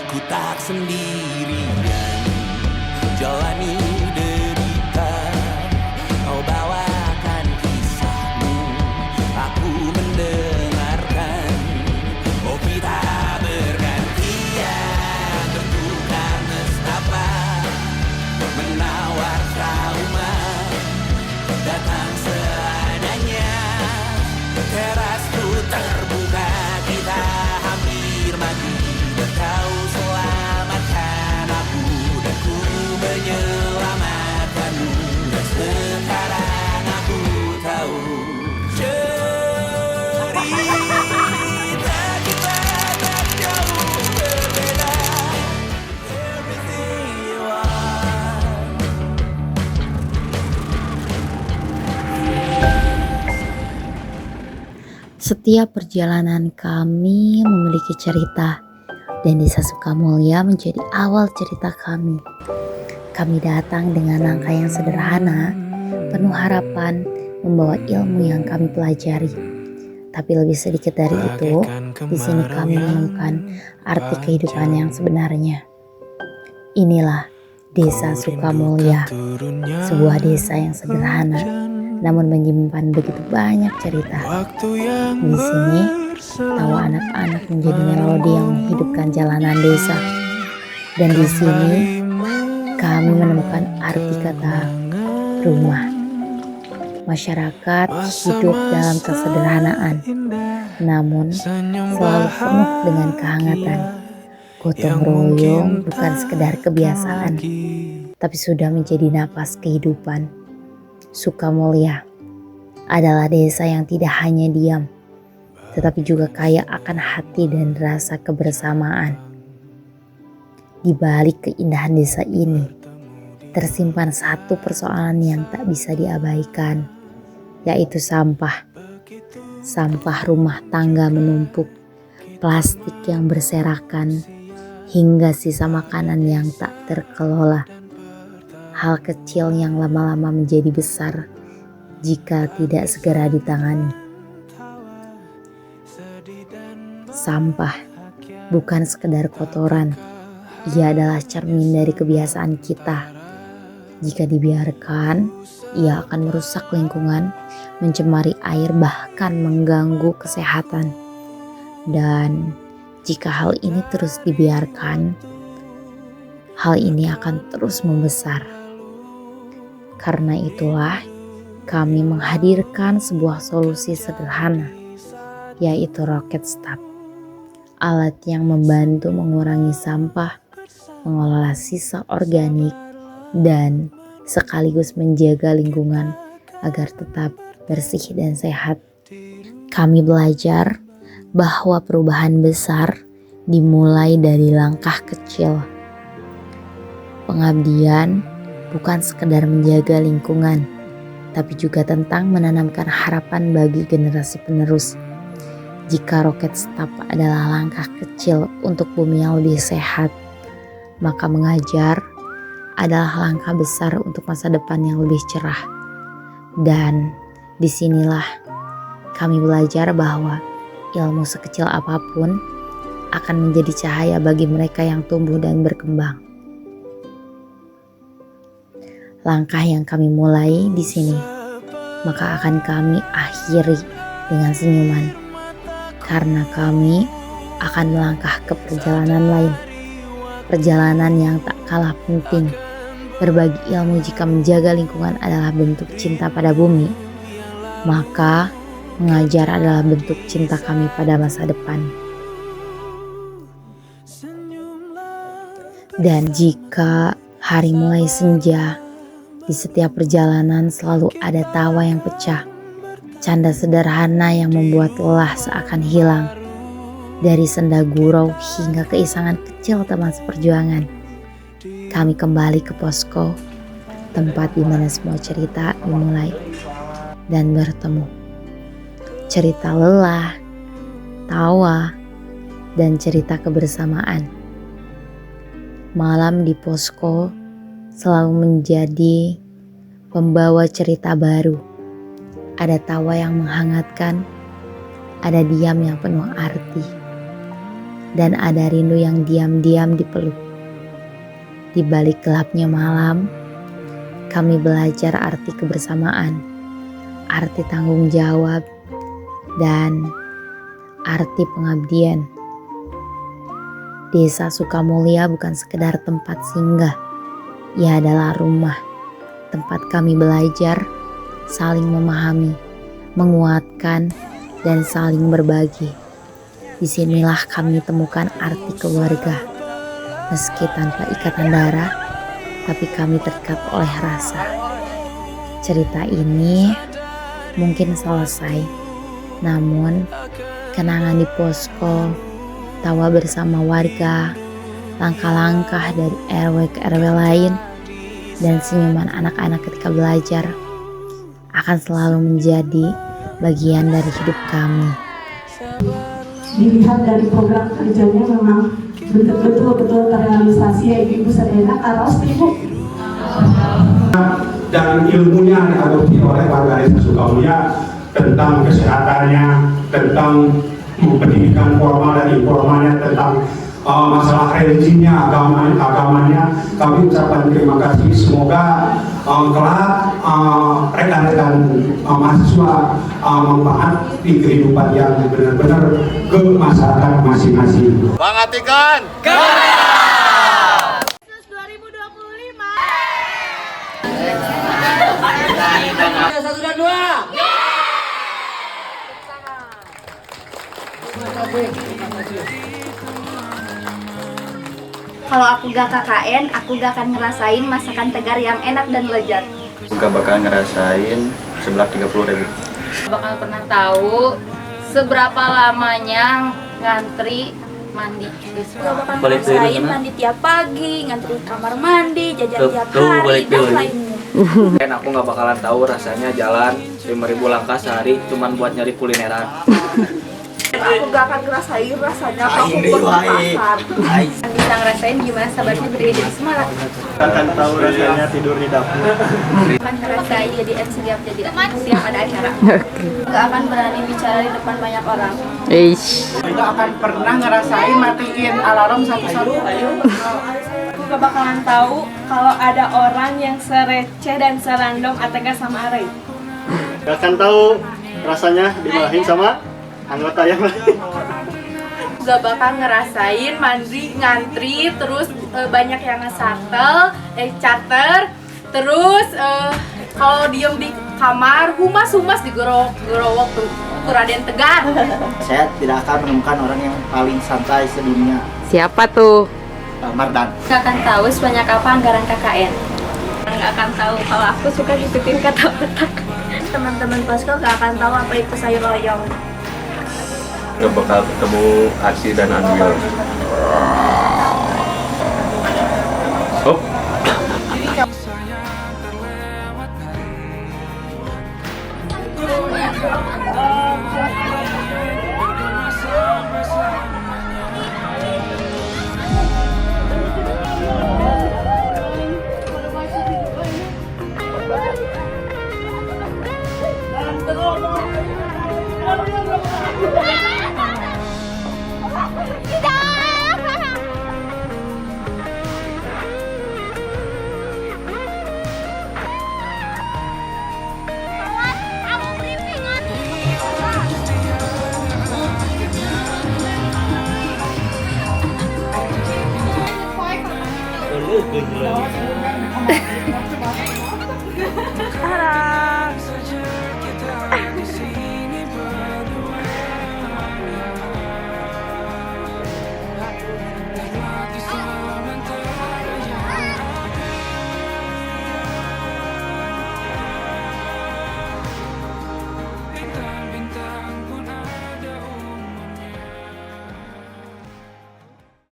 ku tak sendirian jalani derita. Kau bawakan kisahmu, aku mendengarkan. Oh kita bergantian bertukar nestapa, menawar trauma datang seadanya. Terasku terbuka, kita hampir mati, dan kau selamatkan aku, dan ku menyelamatkanmu. Dan sekarang aku tahu cerita kita tak jauh berbeda. Everything you are. Setiap perjalanan kami memiliki cerita, dan Desa Sukamulya menjadi awal cerita kami. Kami datang dengan langkah yang sederhana, penuh harapan, membawa ilmu yang kami pelajari. Tapi lebih sedikit dari itu, di sini kami menemukan arti kehidupan yang sebenarnya. Inilah Desa Sukamulya, sebuah desa yang sederhana namun menyimpan begitu banyak cerita. Di sini, tawa anak-anak menjadi melodi yang menghidupkan jalanan desa. Dan di sini, kami menemukan arti kata rumah. Masyarakat hidup dalam kesederhanaan, namun selalu penuh dengan kehangatan. Gotong royong bukan sekedar kebiasaan, tapi sudah menjadi napas kehidupan. Sukamulya adalah desa yang tidak hanya diam, tetapi juga kaya akan hati dan rasa kebersamaan. Di balik keindahan desa ini, tersimpan satu persoalan yang tak bisa diabaikan, yaitu sampah. Sampah rumah tangga menumpuk, plastik yang berserakan, hingga sisa makanan yang tak terkelola. Hal kecil yang lama-lama menjadi besar jika tidak segera ditangani. Sampah bukan sekedar kotoran, ia adalah cermin dari kebiasaan kita. Jika dibiarkan, ia akan merusak lingkungan, mencemari air, bahkan mengganggu kesehatan. Dan jika hal ini terus dibiarkan, hal ini akan terus membesar. Karena itulah kami menghadirkan sebuah solusi sederhana, yaitu Rocket Stop. Alat yang membantu mengurangi sampah, mengelola sisa organik, dan sekaligus menjaga lingkungan agar tetap bersih dan sehat. Kami belajar bahwa perubahan besar dimulai dari langkah kecil. Pengabdian bukan sekedar menjaga lingkungan, tapi juga tentang menanamkan harapan bagi generasi penerus. Jika Rocket Stop adalah langkah kecil untuk bumi yang lebih sehat, maka mengajar adalah langkah besar untuk masa depan yang lebih cerah. Dan disinilah kami belajar bahwa ilmu sekecil apapun akan menjadi cahaya bagi mereka yang tumbuh dan berkembang. Langkah yang kami mulai di sini, maka akan kami akhiri dengan senyuman. Karena kami akan melangkah ke perjalanan lain. Perjalanan yang tak kalah penting. Berbagi ilmu jika menjaga lingkungan adalah bentuk cinta pada bumi, maka mengajar adalah bentuk cinta kami pada masa depan. Dan jika hari mulai senja, di setiap perjalanan selalu ada tawa yang pecah, canda sederhana yang membuat lelah seakan hilang. Dari senda gurau hingga keisangan kecil teman seperjuangan, kami kembali ke posko, tempat di mana semua cerita dimulai dan bertemu. Cerita lelah, tawa, dan cerita kebersamaan. Malam di posko selalu menjadi pembawa cerita baru. Ada tawa yang menghangatkan, ada diam yang penuh arti. dan ada rindu yang diam-diam dipeluk. Di balik gelapnya malam, kami belajar arti kebersamaan, arti tanggung jawab, dan arti pengabdian. Desa Sukamulya bukan sekedar tempat singgah, ia adalah rumah, tempat kami belajar, saling memahami, menguatkan, dan saling berbagi. Disinilah kami temukan arti keluarga. Meski tanpa ikatan darah, tapi kami terikat oleh rasa. Cerita ini mungkin selesai, namun kenangan di posko, tawa bersama warga, langkah-langkah dari RW ke RW lain, dan senyuman anak-anak ketika belajar akan selalu menjadi bagian dari hidup kami. Dilihat dari program kerjanya memang betul-betul terrealisasi ya Ibu Serena Karos Ibu. Dan ilmunya diadopsi oleh warga desa Sukamulya tentang kesehatannya, tentang pendidikan formal dan informalnya, tentang masalah religinya, agamanya. Kami ucapkan terima kasih. Semoga kelak rekan-rekan mahasiswa manfaat di kehidupan yang benar-benar ke masyarakat masing-masing. Mengatikan Kalau aku gak KKN, aku gak akan ngerasain masakan Tegar yang enak dan lezat. Gak bakal ngerasain sebelah 30.000. Bakal pernah tahu seberapa lamanya ngantri mandi. Gak bakal ngerasain mandi tiap pagi, ngantri kamar mandi, jajan tiap hari, dan lainnya. Dan aku gak bakalan tahu rasanya jalan 5.000 langkah sehari cuman buat nyari kulineran. Aku gak akan ngerasain rasanya aku pergi pasar. Bisa ngerasain gimana sahabatnya berdiri di Semarang. Akan tahu rasanya tidur di dapur. Akan ngerasain jadi MC siap ada acara. Gak akan berani bicara di depan banyak orang. Tidak akan pernah ngerasain matiin alarm satu-satu. Aku gak bakalan tahu kalau ada orang yang sereceh dan serandom Atega sama Arai. Gak akan tahu rasanya dimarahin sama anggota yang lain. Gak bakal ngerasain mandi ngantri terus banyak yang charter terus kalau diem di kamar humas digorowok tuh Raden Tegar. Saya tidak akan menemukan orang yang paling santai sedunia. Siapa tuh? Mardan. Gak akan tahu sebanyak apa anggaran KKN. Gak akan tahu kalau aku suka ngikutin kata otak. Teman-teman posko gak akan tahu apa itu sayur loyong. Gak bakal ketemu Arsi dan Anwil. Hop.